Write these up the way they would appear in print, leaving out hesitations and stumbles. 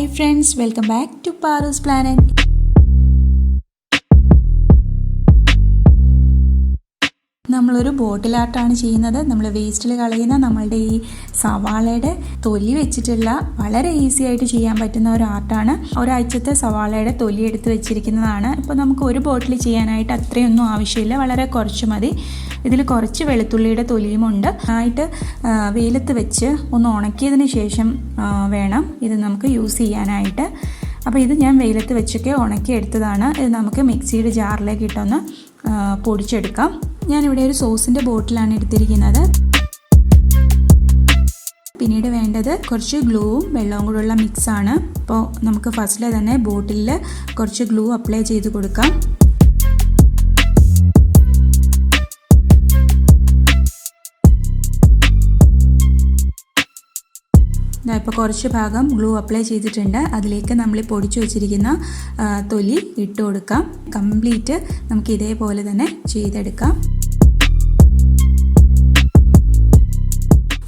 Hi friends, welcome back to Paru's Planet. നമ്മളൊരു ബോട്ടിൽ ആർട്ടാണ് ചെയ്യുന്നത്. നമ്മൾ വേസ്റ്റിൽ കളയുന്ന നമ്മളുടെ ഈ സവാളയുടെ തൊലി വെച്ചിട്ടുള്ള വളരെ ഈസി ആയിട്ട് ചെയ്യാൻ പറ്റുന്ന ഒരു ആർട്ടാണ്. ഒരാഴ്ചത്തെ സവാളയുടെ തൊലി എടുത്ത് വെച്ചിരിക്കുന്നതാണ്. ഇപ്പോൾ നമുക്ക് ഒരു ബോട്ടിൽ ചെയ്യാനായിട്ട് അത്രയൊന്നും ആവശ്യമില്ല, വളരെ കുറച്ച് മതി. ഇതിൽ കുറച്ച് വെളുത്തുള്ളിയുടെ തൊലിയുമുണ്ട്. ആയിട്ട് വെയിലത്ത് വെച്ച് ഒന്ന് ഉണക്കിയതിന് ശേഷം വേണം ഇത് നമുക്ക് യൂസ് ചെയ്യാനായിട്ട്. അപ്പോൾ ഇത് ഞാൻ വെയിലത്ത് വെച്ചൊക്കെ ഉണക്കി എടുത്തതാണ്. ഇത് നമുക്ക് മിക്സിയുടെ ജാറിലേക്ക് ഇട്ടൊന്ന് പൊടിച്ചെടുക്കാം. ഞാനിവിടെ ഒരു സോസിൻ്റെ ബോട്ടിലാണ് എടുത്തിരിക്കുന്നത്. പിന്നീട് വേണ്ടത് കുറച്ച് ഗ്ലൂവും വെള്ളവും കൂടെയുള്ള മിക്സാണ്. അപ്പോൾ നമുക്ക് ഫസ്റ്റിൽ തന്നെ ബോട്ടിലിൽ കുറച്ച് ഗ്ലൂ അപ്ലൈ ചെയ്ത് കൊടുക്കാം. ഇപ്പോൾ കുറച്ച് ഭാഗം ഗ്ലൂ അപ്ലൈ ചെയ്തിട്ടുണ്ട്. അതിലേക്ക് നമ്മൾ പൊടിച്ചു വെച്ചിരിക്കുന്ന തൊലി ഇട്ട് കൊടുക്കാം. കംപ്ലീറ്റ് നമുക്ക് ഇതേപോലെ തന്നെ ചെയ്തെടുക്കാം.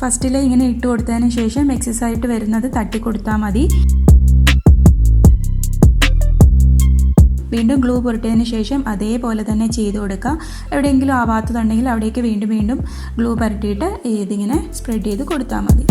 ഫസ്റ്റിൽ ഇങ്ങനെ ഇട്ട് കൊടുത്തതിന് ശേഷം എക്സസ് ആയിട്ട് വരുന്നത് തട്ടി കൊടുത്താൽ മതി. വീണ്ടും ഗ്ലൂ പുരട്ടിയതിന് ശേഷം അതേപോലെ തന്നെ ചെയ്ത് കൊടുക്കുക. എവിടെയെങ്കിലും ആവാത്തതുണ്ടെങ്കിൽ അവിടേക്ക് വീണ്ടും ഗ്ലൂ പുരട്ടിയിട്ട് ഇതിങ്ങനെ സ്പ്രെഡ് ചെയ്ത് കൊടുത്താൽ മതി.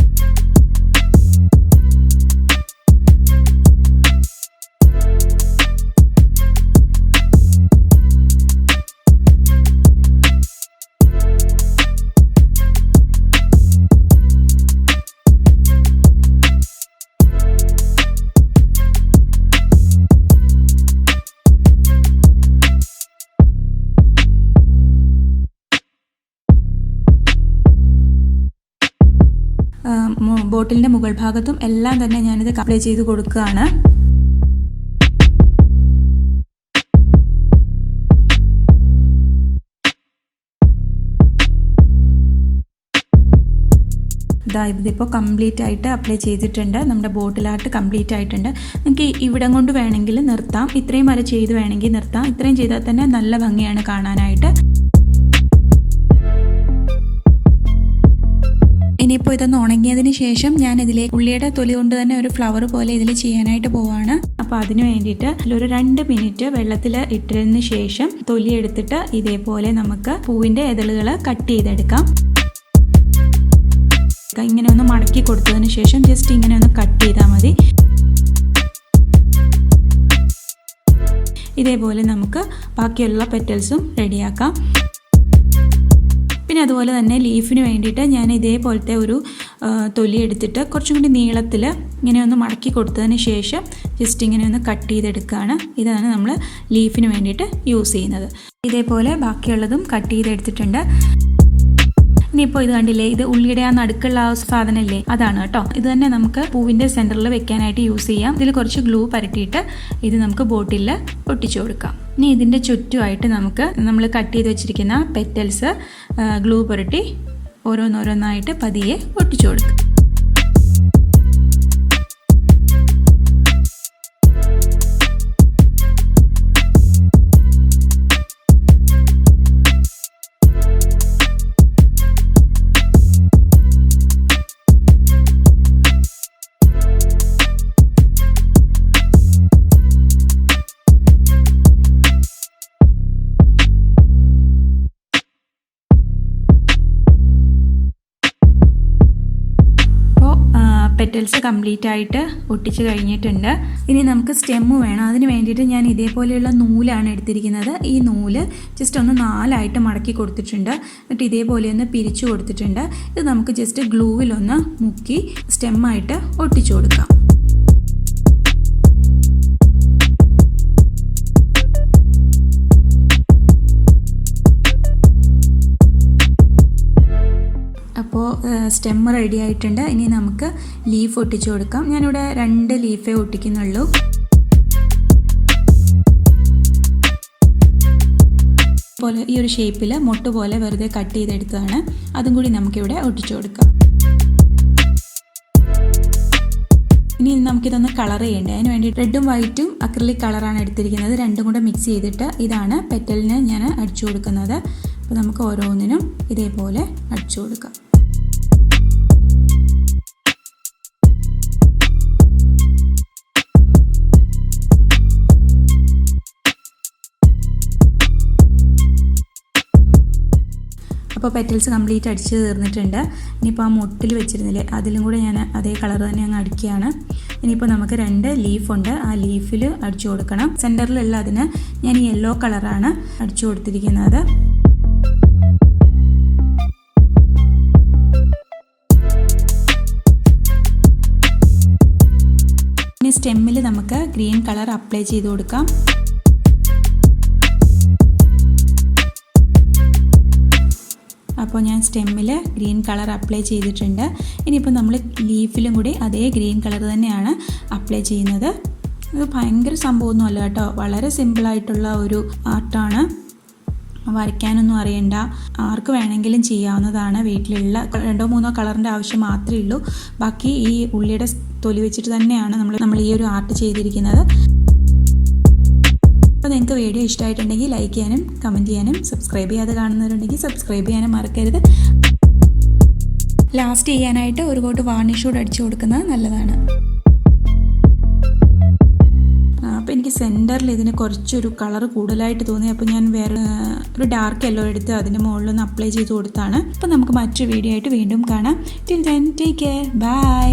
ബോട്ടിലിൻ്റെ മുകൾ ഭാഗത്തും എല്ലാം തന്നെ ഞാനിത് അപ്ലൈ ചെയ്ത് കൊടുക്കുകയാണ്. ഇതിപ്പോൾ കംപ്ലീറ്റ് ആയിട്ട് അപ്ലൈ ചെയ്തിട്ടുണ്ട്. നമ്മുടെ ബോട്ടിൽ ആർട്ട് കംപ്ലീറ്റ് ആയിട്ടുണ്ട്. നിങ്ങൾക്ക് ഇവിടം കൊണ്ട് വേണമെങ്കിൽ നിർത്താം, ഇത്രയും വരെ ചെയ്ത് വേണമെങ്കിൽ നിർത്താം. ഇത്രയും ചെയ്താൽ തന്നെ നല്ല ഭംഗിയാണ് കാണാനായിട്ട്. ഇനിയിപ്പോൾ ഇതൊന്ന് ഉണങ്ങിയതിന് ശേഷം ഞാൻ ഇതിലേക്ക് ഉള്ളിയുടെ തൊലി കൊണ്ട് തന്നെ ഒരു ഫ്ലവർ പോലെ ഇതിൽ ചെയ്യാനായിട്ട് പോവാണ്. അപ്പോൾ അതിന് വേണ്ടിയിട്ട് ഒരു 2 മിനിറ്റ് വെള്ളത്തിൽ ഇട്ടതിന് ശേഷം തൊലി എടുത്തിട്ട് ഇതേപോലെ നമുക്ക് പൂവിൻ്റെ ഇതളുകൾ കട്ട് ചെയ്തെടുക്കാം. ഇങ്ങനെ ഒന്ന് മടക്കി കൊടുത്തതിന് ശേഷം ജസ്റ്റ് ഇങ്ങനെ ഒന്ന് കട്ട് ചെയ്താൽ മതി. ഇതേപോലെ നമുക്ക് ബാക്കിയുള്ള പെറ്റൽസും റെഡിയാക്കാം. പിന്നെ അതുപോലെ തന്നെ ലീഫിന് വേണ്ടിയിട്ട് ഞാൻ ഇതേപോലത്തെ ഒരു തൊലി എടുത്തിട്ട് കുറച്ചും കൂടി നീളത്തിൽ ഇങ്ങനെ ഒന്ന് മടക്കി കൊടുത്തതിന് ശേഷം ജസ്റ്റ് ഇങ്ങനെ ഒന്ന് കട്ട് ചെയ്തെടുക്കുകയാണ്. ഇതാണ് നമ്മൾ ലീഫിന് വേണ്ടിയിട്ട് യൂസ് ചെയ്യുന്നത്. ഇതേപോലെ ബാക്കിയുള്ളതും കട്ട് ചെയ്തെടുത്തിട്ടുണ്ട്. ഇനിയിപ്പോൾ ഇത് കണ്ടില്ലേ, ഇത് ഉള്ളിയുടെ ആ നടുക്കുള്ള ആ സാധനമില്ലേ, അതാണ് കേട്ടോ. ഇത് തന്നെ നമുക്ക് പൂവിൻ്റെ സെൻറ്ററിൽ വെക്കാനായിട്ട് യൂസ് ചെയ്യാം. ഇതിൽ കുറച്ച് ഗ്ലൂ പരട്ടിയിട്ട് ഇത് നമുക്ക് ബോട്ടിലിൽ ഒട്ടിച്ചു കൊടുക്കാം. ഇനി ഇതിൻ്റെ ചുറ്റുമായിട്ട് നമ്മൾ കട്ട് ചെയ്ത് വെച്ചിരിക്കുന്ന പെറ്റൽസ് ഗ്ലൂ പുരട്ടി ഓരോന്നോരോന്നായിട്ട് പതിയെ ഒട്ടിച്ചു കൊടുക്കാം. പെറ്റൽസ് കംപ്ലീറ്റ് ആയിട്ട് ഒട്ടിച്ച് കഴിഞ്ഞിട്ടുണ്ട്. ഇനി നമുക്ക് സ്റ്റെമ്മ് വേണം. അതിന് വേണ്ടിയിട്ട് ഞാൻ ഇതേപോലെയുള്ള നൂലാണ് എടുത്തിരിക്കുന്നത്. ഈ നൂല് ജസ്റ്റ് ഒന്ന് 4 മടക്കി കൊടുത്തിട്ടുണ്ട്. എന്നിട്ട് ഇതേപോലെ ഒന്ന് പിരിച്ചു കൊടുത്തിട്ടുണ്ട്. ഇത് നമുക്ക് ജസ്റ്റ് ഗ്ലൂവിലൊന്ന് മുക്കി സ്റ്റെമ്മായിട്ട് ഒട്ടിച്ചു കൊടുക്കാം. അപ്പോൾ സ്റ്റെമ്മ് റെഡി ആയിട്ടുണ്ട്. ഇനി നമുക്ക് ലീഫ് ഒട്ടിച്ചു കൊടുക്കാം. ഞാനിവിടെ 2 ലീഫേ ഒട്ടിക്കുന്നുള്ളൂ. പോലെ ഈ ഒരു ഷേപ്പിൽ മൊട്ട് പോലെ വെറുതെ കട്ട് ചെയ്തെടുത്തതാണ്. അതും കൂടി നമുക്കിവിടെ ഒട്ടിച്ചു കൊടുക്കാം. ഇനി നമുക്കിതൊന്ന് കളർ ചെയ്യേണ്ടത്. അതിന് വേണ്ടി റെഡും വൈറ്റും അക്രിലിക് കളറാണ് എടുത്തിരിക്കുന്നത്. രണ്ടും കൂടെ മിക്സ് ചെയ്തിട്ട് ഇതാണ് പെറ്റലിന് ഞാൻ അടിച്ചു കൊടുക്കുന്നത്. അപ്പോൾ നമുക്ക് ഓരോന്നിനും ഇതേപോലെ അടിച്ചു കൊടുക്കാം. അപ്പോൾ പെറ്റൽസ് കംപ്ലീറ്റ് അടിച്ച് തീർന്നിട്ടുണ്ട്. ഇനിയിപ്പോൾ ആ മുട്ടിൽ വെച്ചിരുന്നില്ലേ അതിലും കൂടെ ഞാൻ അതേ കളർ തന്നെ അങ്ങ് അടിക്കുകയാണ്. ഇനിയിപ്പോൾ നമുക്ക് 2 ലീഫുണ്ട്, ആ ലീഫിൽ അടിച്ചു കൊടുക്കണം. സെൻറ്ററിലുള്ള അതിന് ഞാൻ യെല്ലോ കളറാണ് അടിച്ചു കൊടുത്തിരിക്കുന്നത്. ഇനി സ്റ്റെമ്മിൽ നമുക്ക് ഗ്രീൻ കളർ അപ്ലൈ ചെയ്ത് കൊടുക്കാം. അപ്പോൾ ഞാൻ സ്റ്റെമ്മിൽ ഗ്രീൻ കളർ അപ്ലൈ ചെയ്തിട്ടുണ്ട്. ഇനിയിപ്പോൾ നമ്മൾ ലീഫിലും കൂടി അതേ ഗ്രീൻ കളർ തന്നെയാണ് അപ്ലൈ ചെയ്യുന്നത്. ഇത് ഭയങ്കര സംഭവമൊന്നുമല്ല കേട്ടോ, വളരെ സിമ്പിളായിട്ടുള്ള ഒരു ആർട്ടാണ്. വരയ്ക്കാനൊന്നും അറിയണ്ട, ആർക്ക് വേണമെങ്കിലും ചെയ്യാവുന്നതാണ്. വീട്ടിലുള്ള 2-3 കളറിൻ്റെ ആവശ്യം മാത്രമേ ഉള്ളൂ. ബാക്കി ഈ ഉള്ളിയുടെ തൊലി വെച്ചിട്ട് തന്നെയാണ് നമ്മൾ ഈ ഒരു ആർട്ട് ചെയ്തിരിക്കുന്നത്. അപ്പോൾ നിങ്ങൾക്ക് വീഡിയോ ഇഷ്ടമായിട്ടുണ്ടെങ്കിൽ ലൈക്ക് ചെയ്യാനും കമൻറ്റ് ചെയ്യാനും സബ്സ്ക്രൈബ് ചെയ്യാതെ കാണുന്നവരുണ്ടെങ്കിൽ സബ്സ്ക്രൈബ് ചെയ്യാനും മറക്കരുത്. ലാസ്റ്റ് ചെയ്യാനായിട്ട് ഒരു കോട്ട് വാർണിഷ് കൂടെ അടിച്ചു കൊടുക്കുന്നത് നല്ലതാണ്. അപ്പോൾ എനിക്ക് സെൻറ്ററിൽ ഇതിന് കുറച്ചൊരു കളർ കൂടുതലായിട്ട് തോന്നി. അപ്പോൾ ഞാൻ വേറെ ഒരു ഡാർക്ക് യെല്ലോ എടുത്ത് അതിൻ്റെ മുകളിലൊന്ന് അപ്ലൈ ചെയ്ത് കൊടുത്താണ്. അപ്പോൾ നമുക്ക് മറ്റൊരു വീഡിയോ ആയിട്ട് വീണ്ടും കാണാം. Till then take care, by.